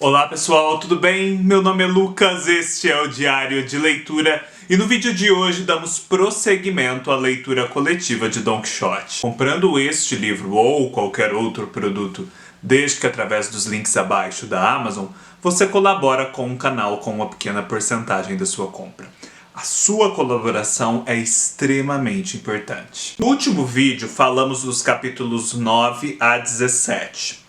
Olá pessoal, tudo bem? Meu nome é Lucas, este é o Diário de Leitura e no vídeo de hoje damos prosseguimento à leitura coletiva de Don Quixote. Comprando este livro ou qualquer outro produto, desde que através dos links abaixo da Amazon, você colabora com o canal com uma pequena porcentagem da sua compra. A sua colaboração é extremamente importante. No último vídeo falamos dos capítulos 9 a 17.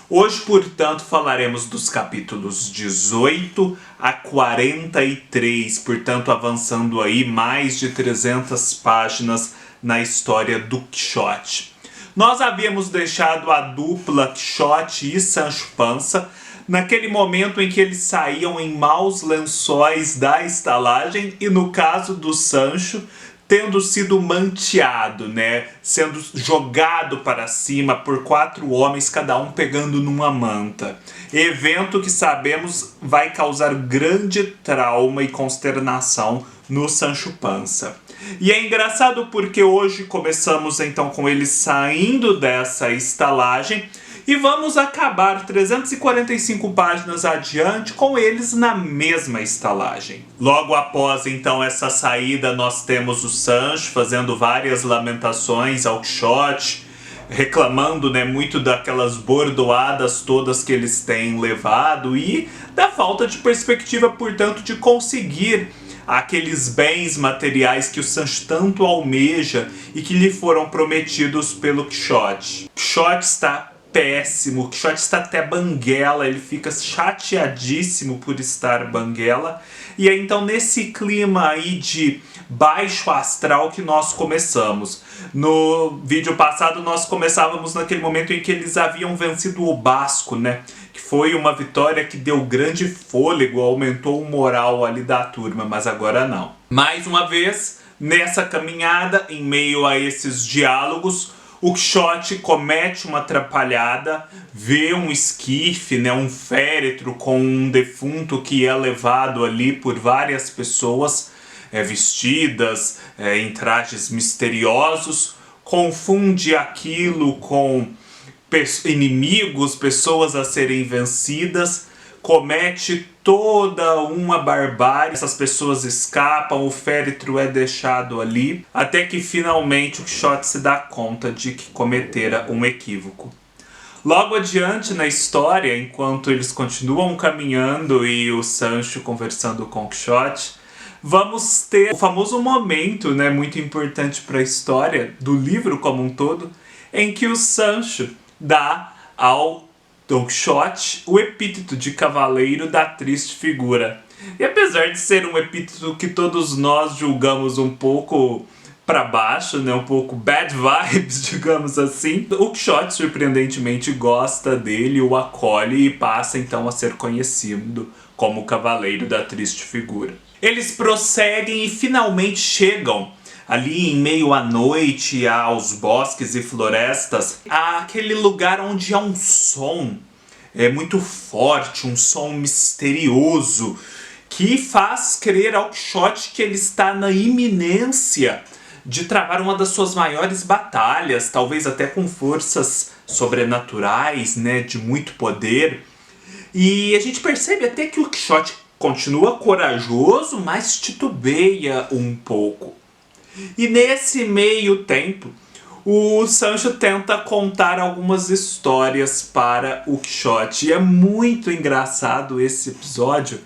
Hoje, portanto, falaremos dos capítulos 18 a 43, portanto, avançando aí mais de 300 páginas na história do Quixote. Nós havíamos deixado a dupla Quixote e Sancho Panza naquele momento em que eles saíam em maus lençóis da estalagem e, no caso do Sancho, tendo sido manteado, sendo jogado para cima por 4 homens, cada um pegando numa manta. Evento que sabemos vai causar grande trauma e consternação no Sancho Panza. E é engraçado porque hoje começamos então com eles saindo dessa estalagem e vamos acabar 345 páginas adiante com eles na mesma estalagem. Logo após então essa saída nós temos o Sancho fazendo várias lamentações ao Quixote, reclamando muito daquelas bordoadas todas que eles têm levado e da falta de perspectiva, portanto, de conseguir aqueles bens materiais que o Sancho tanto almeja e que lhe foram prometidos pelo Quixote. O Quixote está péssimo, o Quixote está até banguela, ele fica chateadíssimo por estar banguela. E é então nesse clima aí de baixo astral que nós começamos. No vídeo passado nós começávamos naquele momento em que eles haviam vencido o Basco, que foi uma vitória que deu grande fôlego, aumentou o moral ali da turma, mas agora não. Mais uma vez, nessa caminhada, em meio a esses diálogos, o Quixote comete uma atrapalhada, vê um esquife, um féretro com um defunto que é levado ali por várias pessoas vestidas em trajes misteriosos, confunde aquilo com inimigos, pessoas a serem vencidas, comete toda uma barbárie, essas pessoas escapam, o féretro é deixado ali, até que finalmente o Quixote se dá conta de que cometera um equívoco. Logo adiante na história, enquanto eles continuam caminhando e o Sancho conversando com o Quixote, vamos ter o famoso momento, muito importante para a história do livro como um todo, em que o Sancho dá ao Don Quixote o epíteto de Cavaleiro da Triste Figura. E apesar de ser um epíteto que todos nós julgamos um pouco para baixo, um pouco bad vibes, digamos assim, o Quixote surpreendentemente gosta dele, o acolhe e passa então a ser conhecido como Cavaleiro da Triste Figura. Eles prosseguem e finalmente chegam ali em meio à noite, aos bosques e florestas, àquele lugar onde há um som muito forte, um som misterioso, que faz crer ao Quixote que ele está na iminência de travar uma das suas maiores batalhas, talvez até com forças sobrenaturais, de muito poder. E a gente percebe até que o Quixote continua corajoso, mas titubeia um pouco. E nesse meio tempo, o Sancho tenta contar algumas histórias para o Quixote. E é muito engraçado esse episódio,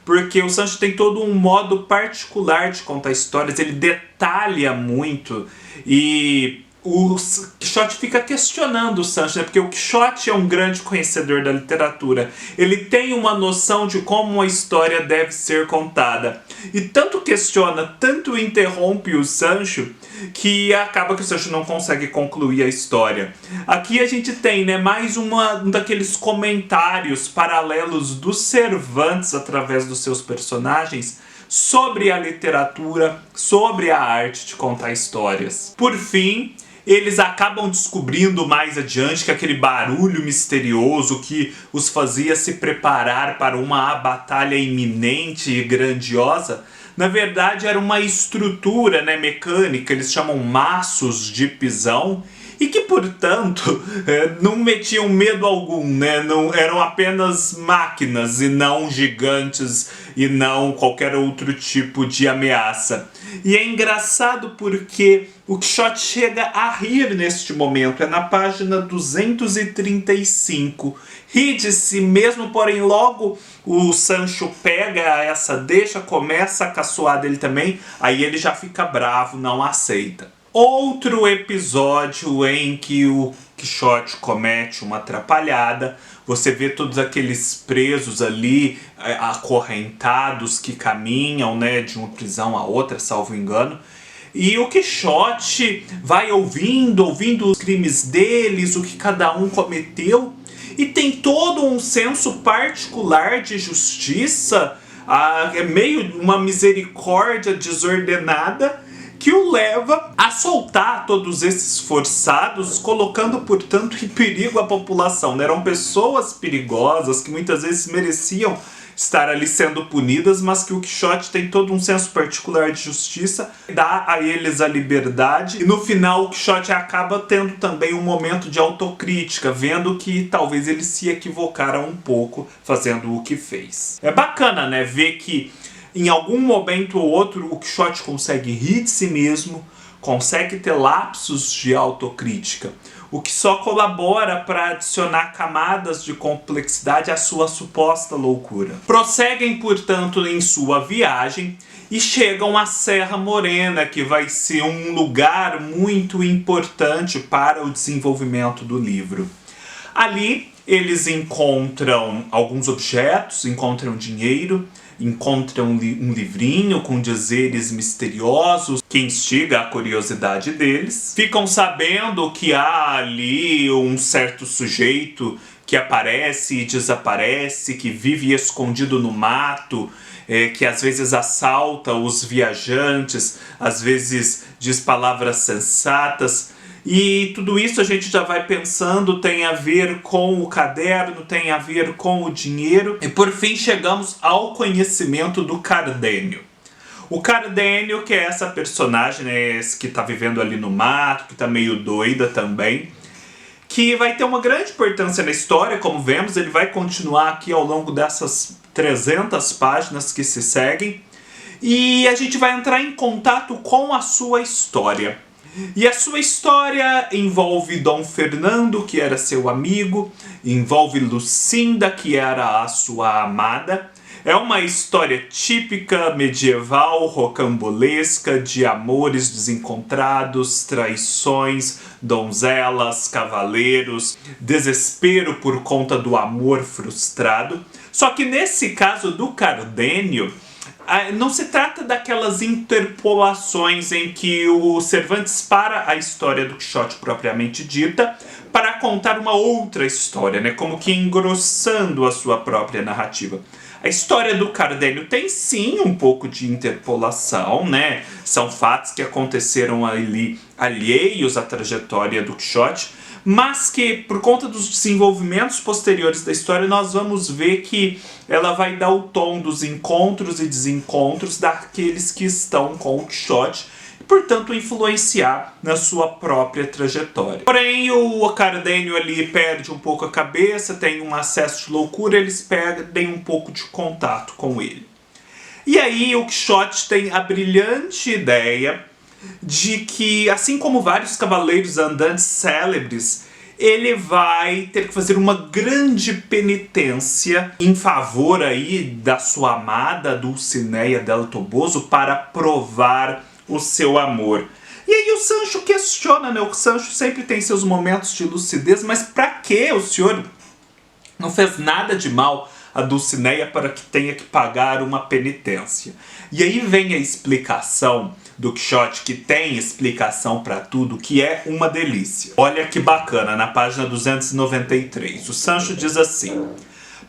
porque o Sancho tem todo um modo particular de contar histórias, ele detalha muito e o Quixote fica questionando o Sancho, porque o Quixote é um grande conhecedor da literatura. Ele tem uma noção de como uma história deve ser contada. E tanto questiona, tanto interrompe o Sancho, que acaba que o Sancho não consegue concluir a história. Aqui a gente tem mais um daqueles comentários paralelos dos Cervantes através dos seus personagens sobre a literatura, sobre a arte de contar histórias. Por fim, eles acabam descobrindo mais adiante que aquele barulho misterioso que os fazia se preparar para uma batalha iminente e grandiosa, na verdade era uma estrutura mecânica, eles chamam maços de pisão, e que, portanto, não metiam medo algum, né? Não, eram apenas máquinas e não gigantes e não qualquer outro tipo de ameaça. E é engraçado porque o Quixote chega a rir neste momento, é na página 235. Ri de si mesmo, porém logo o Sancho pega essa deixa, começa a caçoar dele também, aí ele já fica bravo, não aceita. Outro episódio em que o Quixote comete uma atrapalhada, você vê todos aqueles presos ali, acorrentados, que caminham, né, de uma prisão a outra, salvo engano. E o Quixote vai ouvindo os crimes deles, o que cada um cometeu, e tem todo um senso particular de justiça, é meio uma misericórdia desordenada, que o leva a soltar todos esses forçados, colocando, portanto, em perigo a população. Eram pessoas perigosas que muitas vezes mereciam estar ali sendo punidas, mas que o Quixote tem todo um senso particular de justiça, dá a eles a liberdade, e no final o Quixote acaba tendo também um momento de autocrítica, vendo que talvez ele se equivocara um pouco fazendo o que fez. É bacana, né, ver que em algum momento ou outro o Quixote consegue rir de si mesmo, consegue ter lapsos de autocrítica, o que só colabora para adicionar camadas de complexidade à sua suposta loucura. Prosseguem, portanto, em sua viagem e chegam à Serra Morena, que vai ser um lugar muito importante para o desenvolvimento do livro. Ali eles encontram alguns objetos, encontram dinheiro, encontram um livrinho com dizeres misteriosos que instiga a curiosidade deles. Ficam sabendo que há ali um certo sujeito que aparece e desaparece, que vive escondido no mato, que às vezes assalta os viajantes, às vezes diz palavras sensatas. E tudo isso a gente já vai pensando, tem a ver com o caderno, tem a ver com o dinheiro. E por fim chegamos ao conhecimento do Cardenio. O Cardenio, que é essa personagem, né, que está vivendo ali no mato, que está meio doida também, que vai ter uma grande importância na história, como vemos, ele vai continuar aqui ao longo dessas 300 páginas que se seguem. E a gente vai entrar em contato com a sua história. E a sua história envolve Dom Fernando, que era seu amigo, envolve Lucinda, que era a sua amada. É uma história típica, medieval, rocambolesca, de amores desencontrados, traições, donzelas, cavaleiros, desespero por conta do amor frustrado. Só que nesse caso do Cardenio, não se trata daquelas interpolações em que o Cervantes para a história do Quixote propriamente dita para contar uma outra história, né? Como que engrossando a sua própria narrativa. A história do Cardenio tem sim um pouco de interpolação, né? São fatos que aconteceram ali alheios à trajetória do Quixote, mas que, por conta dos desenvolvimentos posteriores da história, nós vamos ver que ela vai dar o tom dos encontros e desencontros daqueles que estão com o Quixote e, portanto, influenciar na sua própria trajetória. Porém, o Cardenio ali perde um pouco a cabeça, tem um acesso de loucura, eles perdem um pouco de contato com ele. E aí o Quixote tem a brilhante ideia de que, assim como vários cavaleiros andantes célebres, ele vai ter que fazer uma grande penitência em favor aí da sua amada Dulcinea del Toboso para provar o seu amor. E aí o Sancho questiona, né? O Sancho sempre tem seus momentos de lucidez, mas pra que o senhor não fez nada de mal a Dulcinea para que tenha que pagar uma penitência? E aí vem a explicação do Quixote, que tem explicação para tudo, que é uma delícia. Olha que bacana, na página 293, o Sancho diz assim: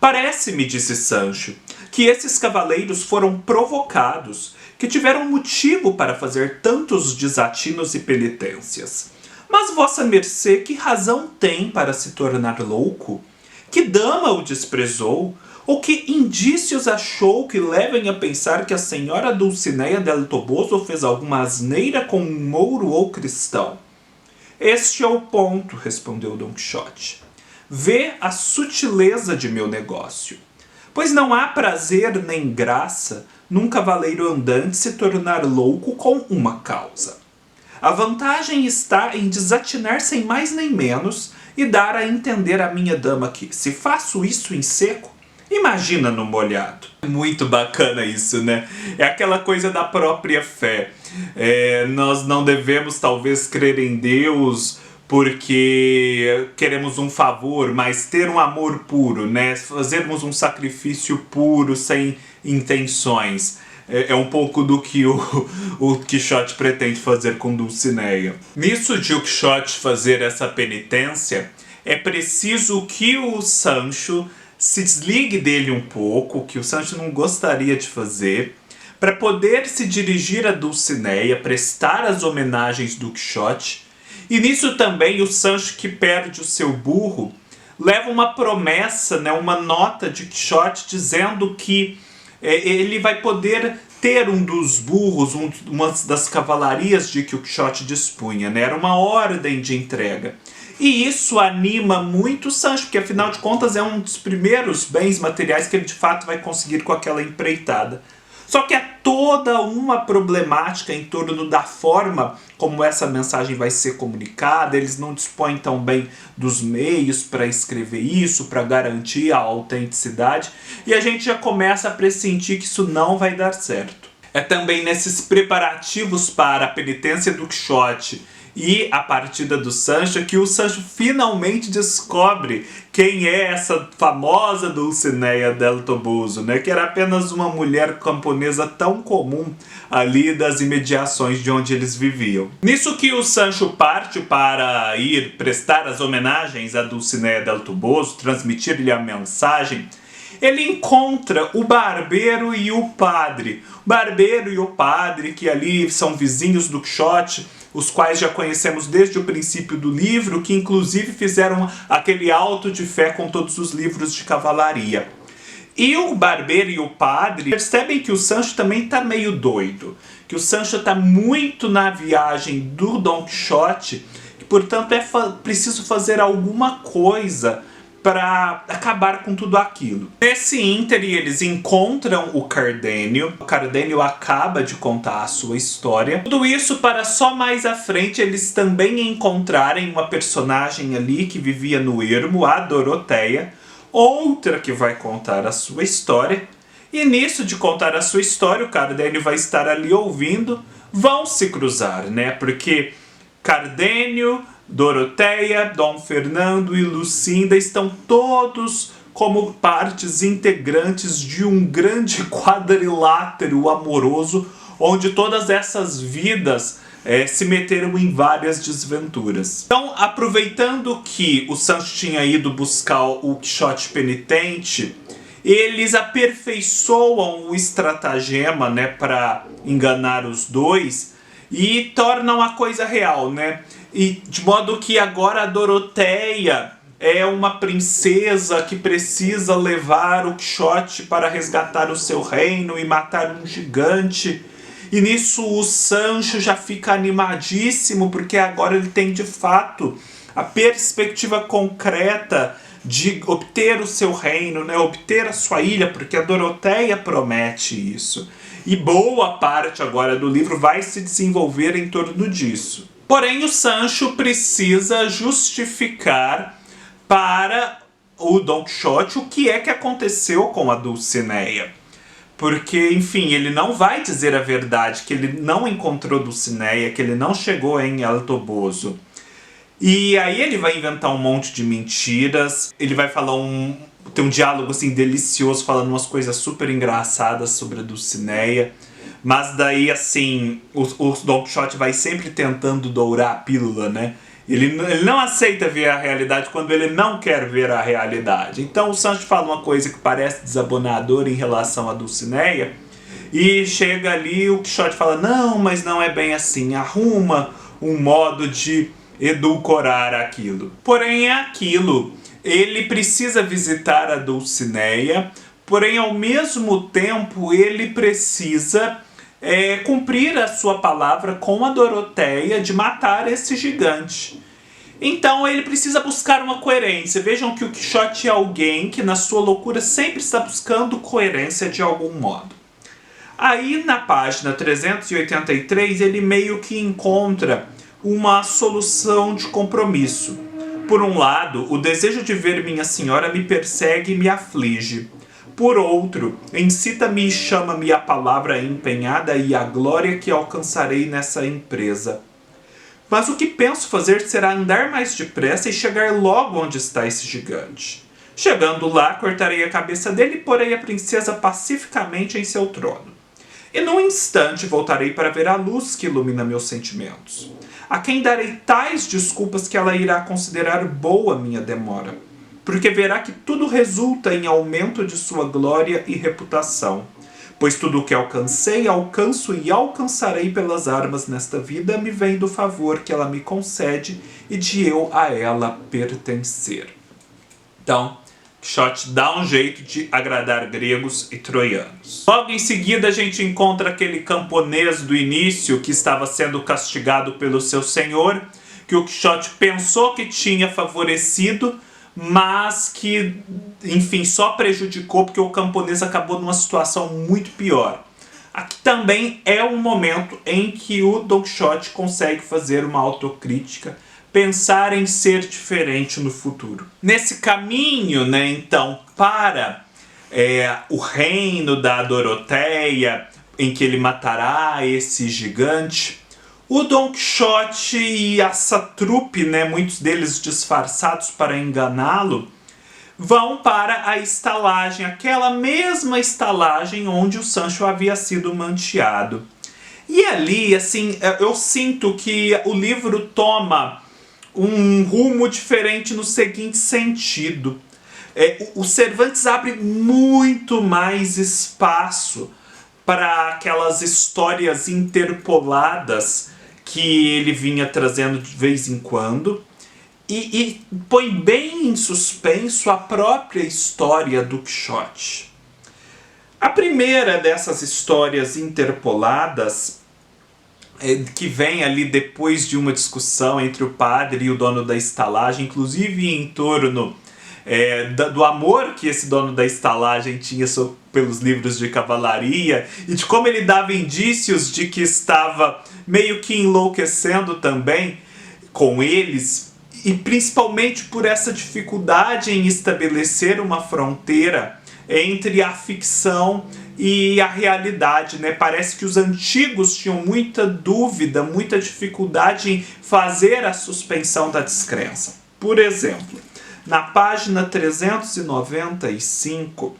"Parece-me", disse Sancho, "que esses cavaleiros foram provocados, que tiveram motivo para fazer tantos desatinos e penitências. Mas vossa mercê que razão tem para se tornar louco? Que dama o desprezou? Ou que indícios achou que levem a pensar que a senhora Dulcinea del Toboso fez alguma asneira com um mouro ou cristão? Este é o ponto, respondeu Don Quixote. Vê a sutileza de meu negócio. Pois não há prazer nem graça num cavaleiro andante se tornar louco com uma causa. A vantagem está em desatinar sem mais nem menos e dar a entender à minha dama que, se faço isso em seco, imagina no molhado. Muito bacana isso, né? É aquela coisa da própria fé. Nós não devemos talvez crer em Deus porque queremos um favor, mas ter um amor puro, né? Fazermos um sacrifício puro, sem intenções. É um pouco do que o Quixote pretende fazer com Dulcinea. Nisso de o Quixote fazer essa penitência, é preciso que o Sancho se desligue dele um pouco, que o Sancho não gostaria de fazer, para poder se dirigir a Dulcinea, prestar as homenagens do Quixote. E nisso também o Sancho, que perde o seu burro, leva uma promessa, né, uma nota de Quixote dizendo que ele vai poder ter um dos burros, uma das cavalarias de que o Quixote dispunha, né? Era uma ordem de entrega. E isso anima muito o Sancho, porque afinal de contas é um dos primeiros bens materiais que ele de fato vai conseguir com aquela empreitada. Só que há toda uma problemática em torno da forma como essa mensagem vai ser comunicada. Eles não dispõem tão bem dos meios para escrever isso, para garantir a autenticidade. E a gente já começa a pressentir que isso não vai dar certo. É também nesses preparativos para a penitência do Quixote e a partida do Sancho que o Sancho finalmente descobre quem é essa famosa Dulcinea del Toboso, né? Que era apenas uma mulher camponesa tão comum ali das imediações de onde eles viviam. Nisso que o Sancho parte para ir prestar as homenagens a Dulcinea del Toboso, transmitir-lhe a mensagem, ele encontra o barbeiro e o padre. O barbeiro e o padre, que ali são vizinhos do Quixote, os quais já conhecemos desde o princípio do livro, que inclusive fizeram aquele auto de fé com todos os livros de cavalaria. E o barbeiro e o padre percebem que o Sancho também está meio doido, que o Sancho está muito na viagem do Don Quixote, e portanto é preciso fazer alguma coisa para acabar com tudo aquilo. Nesse ínterim, eles encontram o Cardenio. O Cardenio acaba de contar a sua história. Tudo isso para só mais à frente eles também encontrarem uma personagem ali que vivia no ermo, a Doroteia, outra que vai contar a sua história. E nisso de contar a sua história, o Cardenio vai estar ali ouvindo, vão se cruzar, né? Porque Cardenio, Doroteia, Dom Fernando e Lucinda estão todos como partes integrantes de um grande quadrilátero amoroso, onde todas essas vidas se meteram em várias desventuras. Então, aproveitando que o Sancho tinha ido buscar o Quixote penitente, eles aperfeiçoam o estratagema, né, para enganar os dois e tornam a coisa real, né? E de modo que agora a Doroteia é uma princesa que precisa levar o Quixote para resgatar o seu reino e matar um gigante. E nisso o Sancho já fica animadíssimo, porque agora ele tem de fato a perspectiva concreta de obter o seu reino, né? Obter a sua ilha, porque a Doroteia promete isso. E boa parte agora do livro vai se desenvolver em torno disso. Porém, o Sancho precisa justificar para o Don Quixote o que é que aconteceu com a Dulcinea. Porque, enfim, ele não vai dizer a verdade, que ele não encontrou Dulcinea, que ele não chegou em El Toboso. E aí ele vai inventar um monte de mentiras, ele vai falar tem um diálogo assim delicioso, falando umas coisas super engraçadas sobre a Dulcinea. Mas daí, assim, o Don Quixote vai sempre tentando dourar a pílula, né? Ele não aceita ver a realidade quando ele não quer ver a realidade. Então o Sancho fala uma coisa que parece desabonadora em relação à Dulcinea, e chega ali o Quixote fala, não, mas não é bem assim, arruma um modo de edulcorar aquilo. Porém é aquilo, ele precisa visitar a Dulcinea, porém ao mesmo tempo ele precisa cumprir a sua palavra com a Doroteia de matar esse gigante. Então ele precisa buscar uma coerência. Vejam que o Quixote é alguém que na sua loucura sempre está buscando coerência de algum modo. Aí na página 383 ele meio que encontra uma solução de compromisso. Por um lado, o desejo de ver minha senhora me persegue e me aflige. Por outro, incita-me e chama-me a palavra empenhada e a glória que alcançarei nessa empresa. Mas o que penso fazer será andar mais depressa e chegar logo onde está esse gigante. Chegando lá, cortarei a cabeça dele e porei a princesa pacificamente em seu trono. E num instante voltarei para ver a luz que ilumina meus sentimentos. A quem darei tais desculpas que ela irá considerar boa minha demora, porque verá que tudo resulta em aumento de sua glória e reputação. Pois tudo o que alcancei, alcanço e alcançarei pelas armas nesta vida, me vem do favor que ela me concede e de eu a ela pertencer. Então, Quixote dá um jeito de agradar gregos e troianos. Logo em seguida a gente encontra aquele camponês do início que estava sendo castigado pelo seu senhor, que o Quixote pensou que tinha favorecido, mas que, enfim, só prejudicou porque o camponês acabou numa situação muito pior. Aqui também é um momento em que o Don Quixote consegue fazer uma autocrítica, pensar em ser diferente no futuro. Nesse caminho, né, então, para o reino da Doroteia, em que ele matará esse gigante, o Don Quixote e essa trupe, né, muitos deles disfarçados para enganá-lo, vão para a estalagem, aquela mesma estalagem onde o Sancho havia sido manteado. E ali, assim, eu sinto que o livro toma um rumo diferente no seguinte sentido. O Cervantes abre muito mais espaço para aquelas histórias interpoladas que ele vinha trazendo de vez em quando, e põe bem em suspenso a própria história do Quixote. A primeira dessas histórias interpoladas, que vem ali depois de uma discussão entre o padre e o dono da estalagem, inclusive em torno do amor que esse dono da estalagem tinha pelos livros de cavalaria e de como ele dava indícios de que estava meio que enlouquecendo também com eles, e principalmente por essa dificuldade em estabelecer uma fronteira entre a ficção e a realidade, né? Parece que os antigos tinham muita dúvida, muita dificuldade em fazer a suspensão da descrença. Por exemplo, na página 395,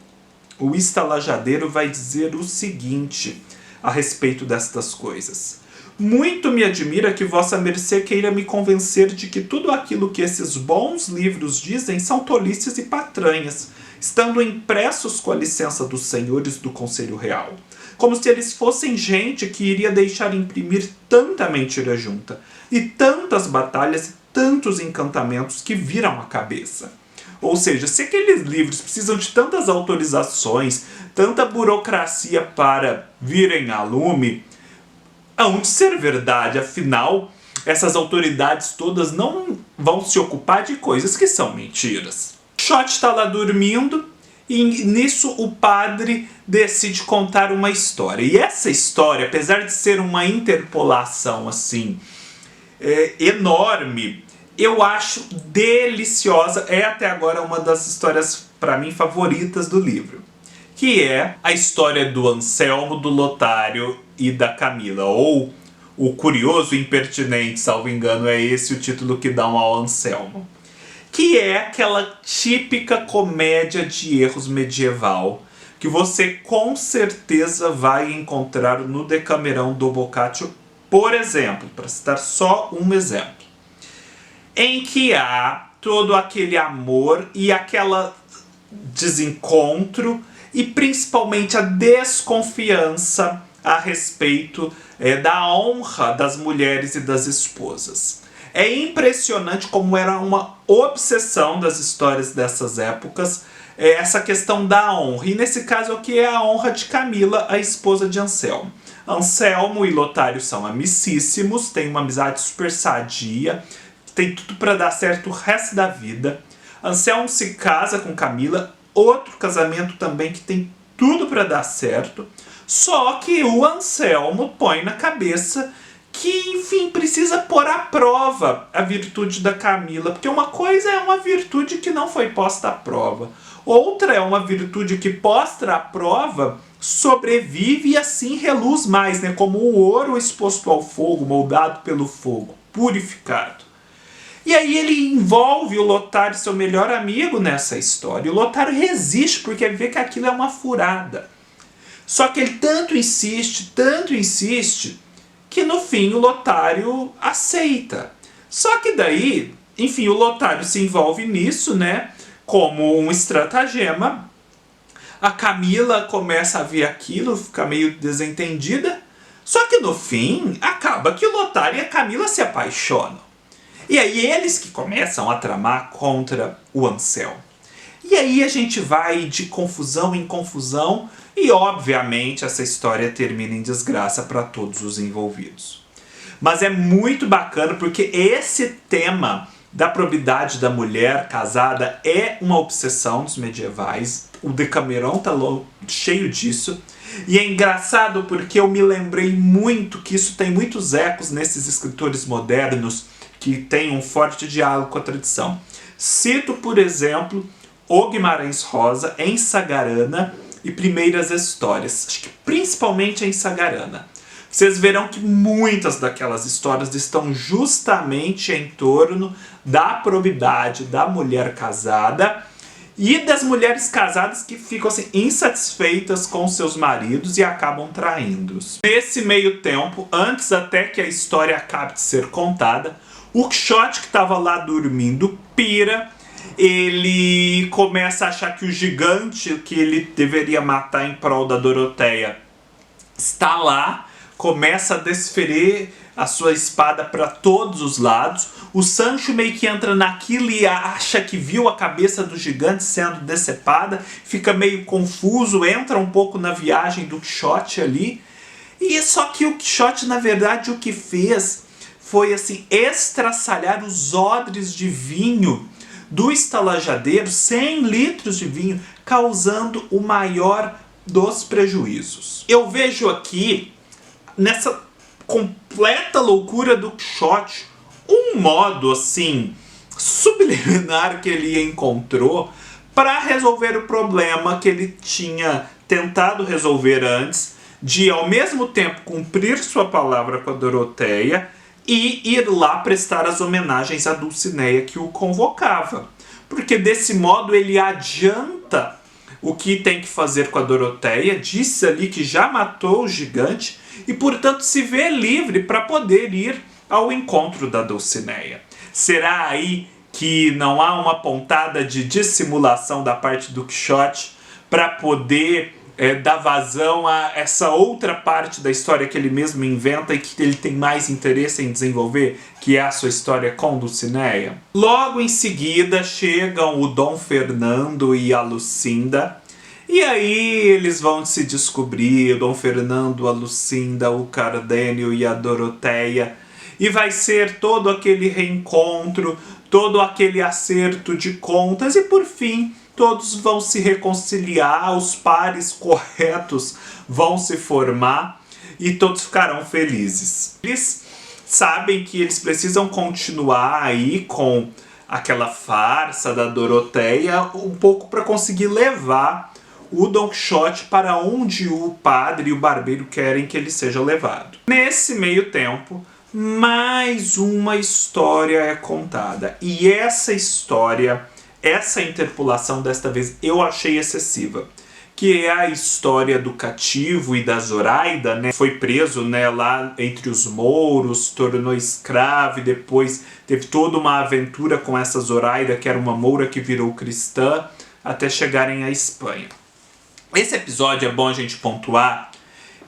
o estalajadeiro vai dizer o seguinte a respeito destas coisas. Muito me admira que vossa mercê queira me convencer de que tudo aquilo que esses bons livros dizem são tolices e patranhas, estando impressos com a licença dos senhores do Conselho Real, como se eles fossem gente que iria deixar imprimir tanta mentira junta, e tantas batalhas e tantos encantamentos que viram a cabeça. Ou seja, se aqueles livros precisam de tantas autorizações, tanta burocracia para virem a lume, hão de ser verdade, afinal, essas autoridades todas não vão se ocupar de coisas que são mentiras. Quixote está lá dormindo e nisso o padre decide contar uma história. E essa história, apesar de ser uma interpolação assim enorme, eu acho deliciosa. É até agora uma das histórias, para mim, favoritas do livro. Que é a história do Anselmo, do Lotário e da Camila. Ou O Curioso Impertinente, salvo engano, é esse o título que dão ao Anselmo. Que é aquela típica comédia de erros medieval que você com certeza vai encontrar no Decamerão do Boccaccio, por exemplo, para citar só um exemplo, em que há todo aquele amor e aquele desencontro e principalmente a desconfiança a respeito da honra das mulheres e das esposas. É impressionante como era uma obsessão das histórias dessas épocas essa questão da honra. E nesse caso aqui é a honra de Camila, a esposa de Anselmo. Anselmo e Lotário são amicíssimos, têm uma amizade super sadia, tem tudo para dar certo o resto da vida. Anselmo se casa com Camila, outro casamento também que tem tudo para dar certo. Só que o Anselmo põe na cabeça que, enfim, precisa pôr à prova a virtude da Camila, porque uma coisa é uma virtude que não foi posta à prova, outra é uma virtude que, posta à prova, sobrevive e assim reluz mais, né? Como o ouro exposto ao fogo, moldado pelo fogo, purificado. E aí ele envolve o Lotário, seu melhor amigo, nessa história. O Lotário resiste porque vê que aquilo é uma furada. Só que ele tanto insiste, que no fim o Lotário aceita. Só que daí, enfim, o Lotário se envolve nisso, né? Como um estratagema. A Camila começa a ver aquilo, fica meio desentendida. Só que no fim, acaba que o Lotário e a Camila se apaixonam. E aí eles que começam a tramar contra o Anselmo. E aí a gente vai de confusão em confusão e, obviamente, essa história termina em desgraça para todos os envolvidos. Mas é muito bacana porque esse tema da probidade da mulher casada é uma obsessão dos medievais. O Decameron tá cheio disso. E é engraçado porque eu me lembrei muito que isso tem muitos ecos nesses escritores modernos que têm um forte diálogo com a tradição. Cito, por exemplo, o Guimarães Rosa em Sagarana e Primeiras Histórias. Acho que principalmente em Sagarana. Vocês verão que muitas daquelas histórias estão justamente em torno da probidade da mulher casada e das mulheres casadas que ficam assim, insatisfeitas com seus maridos e acabam traindo-os. Nesse meio tempo, antes até que a história acabe de ser contada, o Quixote, que estava lá dormindo, pira. Ele começa a achar que o gigante que ele deveria matar em prol da Doroteia está lá. Começa a desferir a sua espada para todos os lados. O Sancho meio que entra naquilo e acha que viu a cabeça do gigante sendo decepada. Fica meio confuso, entra um pouco na viagem do Quixote ali. E só que o Quixote, na verdade, o que fez foi assim, estraçalhar os odres de vinho do estalajadeiro, 100 litros de vinho, causando o maior dos prejuízos. Eu vejo aqui, nessa completa loucura do Quixote, um modo assim, subliminar que ele encontrou para resolver o problema que ele tinha tentado resolver antes, de ao mesmo tempo cumprir sua palavra com a Doroteia e ir lá prestar as homenagens à Dulcinea que o convocava. Porque desse modo ele adianta o que tem que fazer com a Doroteia, disse ali que já matou o gigante e, portanto, se vê livre para poder ir ao encontro da Dulcinea. Será aí que não há uma pontada de dissimulação da parte do Quixote para poder dar vazão a essa outra parte da história que ele mesmo inventa e que ele tem mais interesse em desenvolver, que é a sua história com Dulcinea? Logo em seguida chegam o Dom Fernando e a Lucinda, e aí eles vão se descobrir, o Dom Fernando, a Lucinda, o Cardenio e a Doroteia, e vai ser todo aquele reencontro, todo aquele acerto de contas, e por fim todos vão se reconciliar, os pares corretos vão se formar e todos ficarão felizes. Eles sabem que eles precisam continuar aí com aquela farsa da Doroteia um pouco para conseguir levar o Don Quixote para onde o padre e o barbeiro querem que ele seja levado. Nesse meio tempo, mais uma história é contada. E essa história, essa interpolação desta vez eu achei excessiva, que é a história do cativo e da Zoraida, né? Foi preso, né, lá entre os mouros, tornou escravo e depois teve toda uma aventura com essa Zoraida, que era uma moura que virou cristã, até chegarem à Espanha. Esse episódio é bom a gente pontuar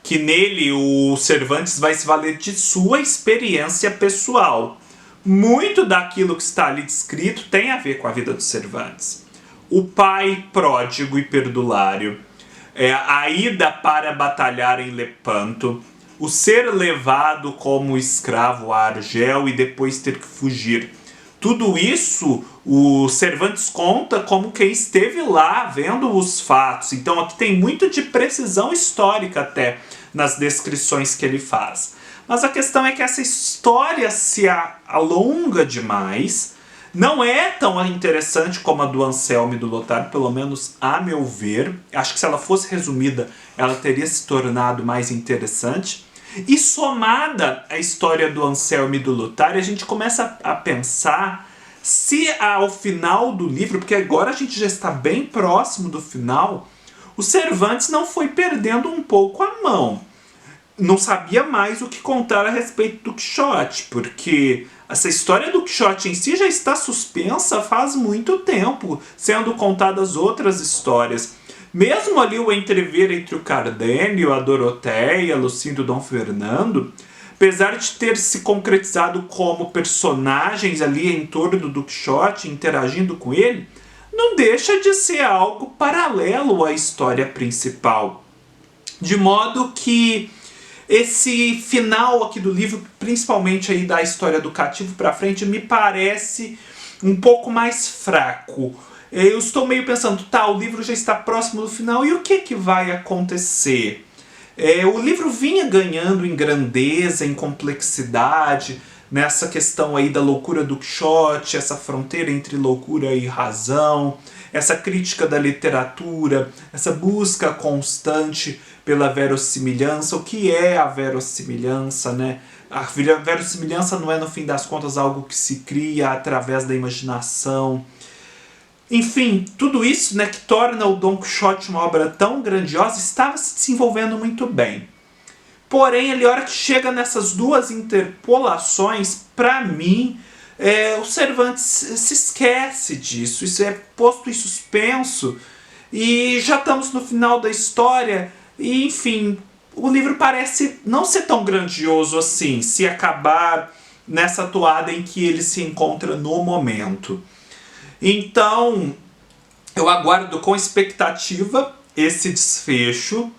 que nele o Cervantes vai se valer de sua experiência pessoal. Muito daquilo que está ali descrito tem a ver com a vida do Cervantes. O pai pródigo e perdulário, a ida para batalhar em Lepanto, o ser levado como escravo a Argel e depois ter que fugir. Tudo isso o Cervantes conta como quem esteve lá vendo os fatos. Então aqui tem muito de precisão histórica até nas descrições que ele faz. Mas a questão é que essa história se alonga demais, não é tão interessante como a do Anselmo e do Lotário, pelo menos a meu ver. Acho que se ela fosse resumida, ela teria se tornado mais interessante. E somada à história do Anselmo e do Lotário, a gente começa a pensar se ao final do livro, porque agora a gente já está bem próximo do final, o Cervantes não foi perdendo um pouco a mão. Não sabia mais o que contar a respeito do Quixote, porque essa história do Quixote em si já está suspensa faz muito tempo, sendo contadas outras histórias. Mesmo ali o entrever entre o Cardenio, a Doroteia, Lucindo e Dom Fernando, apesar de ter se concretizado como personagens ali em torno do Quixote, interagindo com ele, não deixa de ser algo paralelo à história principal. De modo que esse final aqui do livro, principalmente aí da história do cativo para frente, me parece um pouco mais fraco. Eu estou meio pensando, tá, o livro já está próximo do final, e o que vai acontecer? O livro vinha ganhando em grandeza, em complexidade, nessa questão aí da loucura do Quixote, essa fronteira entre loucura e razão, essa crítica da literatura, essa busca constante pela verossimilhança. O que é a verossimilhança, né? A verossimilhança não é, no fim das contas, algo que se cria através da imaginação. Enfim, tudo isso, né, que torna o Dom Quixote uma obra tão grandiosa, estava se desenvolvendo muito bem. Porém, a hora que chega nessas duas interpolações, para mim, o Cervantes se esquece disso. Isso é posto em suspenso e já estamos no final da história e, enfim, o livro parece não ser tão grandioso assim, se acabar nessa toada em que ele se encontra no momento. Então, eu aguardo com expectativa esse desfecho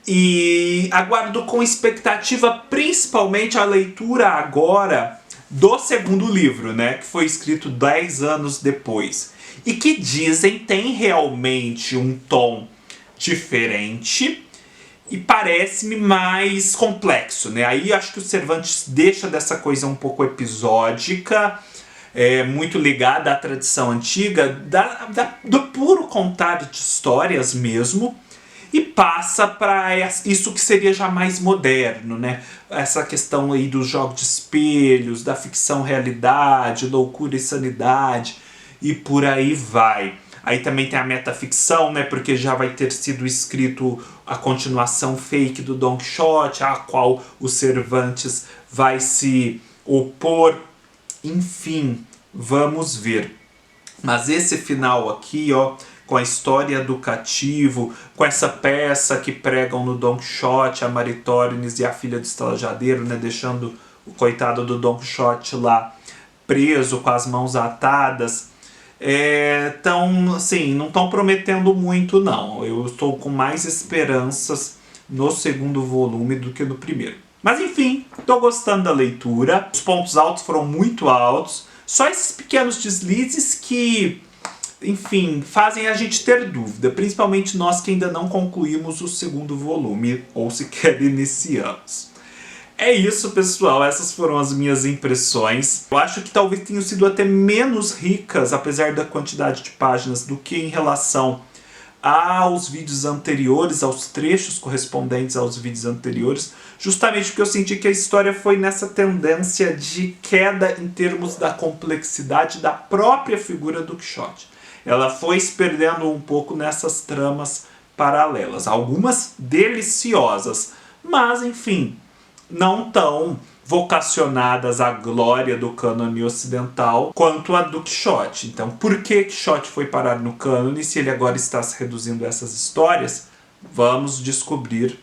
e aguardo com expectativa principalmente a leitura agora do segundo livro, né, que foi escrito 10 anos depois e que dizem tem realmente um tom diferente e parece-me mais complexo, né? Aí acho que o Cervantes deixa dessa coisa um pouco episódica, muito ligada à tradição antiga, do puro contar de histórias mesmo, e passa para isso que seria já mais moderno, né? Essa questão aí dos jogos de espelhos, da ficção-realidade, loucura e sanidade, e por aí vai. Aí também tem a metaficção, né? Porque já vai ter sido escrito a continuação fake do Don Quixote, a qual o Cervantes vai se opor. Enfim, vamos ver. Mas esse final aqui, ó, com a história do cativo, com essa peça que pregam no Don Quixote, a Maritornes e a filha do estalajadeiro, né, deixando o coitado do Don Quixote lá preso, com as mãos atadas, assim, não estão prometendo muito, não. Eu estou com mais esperanças no segundo volume do que no primeiro. Mas enfim, estou gostando da leitura. Os pontos altos foram muito altos. Só esses pequenos deslizes que, enfim, fazem a gente ter dúvida. Principalmente nós que ainda não concluímos o segundo volume, ou sequer iniciamos. É isso, pessoal. Essas foram as minhas impressões. Eu acho que talvez tenham sido até menos ricas, apesar da quantidade de páginas, do que em relação aos vídeos anteriores, aos trechos correspondentes aos vídeos anteriores, justamente porque eu senti que a história foi nessa tendência de queda em termos da complexidade da própria figura do Quixote. Ela foi se perdendo um pouco nessas tramas paralelas, algumas deliciosas, mas enfim, não tão vocacionadas à glória do cânone ocidental quanto a do Quixote. Então, por que Quixote foi parar no cânone se ele agora está se reduzindo a essas histórias? Vamos descobrir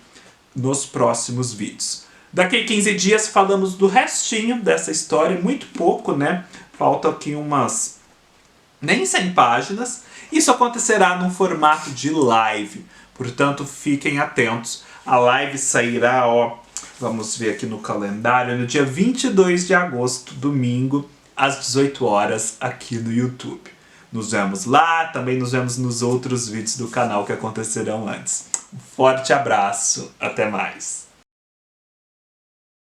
nos próximos vídeos. Daqui a 15 dias falamos do restinho dessa história, muito pouco, né? Falta aqui umas nem 100 páginas. Isso acontecerá num formato de live, portanto fiquem atentos. A live sairá, ó, vamos ver aqui no calendário, no dia 22 de agosto, domingo, às 18 horas aqui no YouTube. Nos vemos lá, também nos vemos nos outros vídeos do canal que acontecerão antes. Um forte abraço, até mais!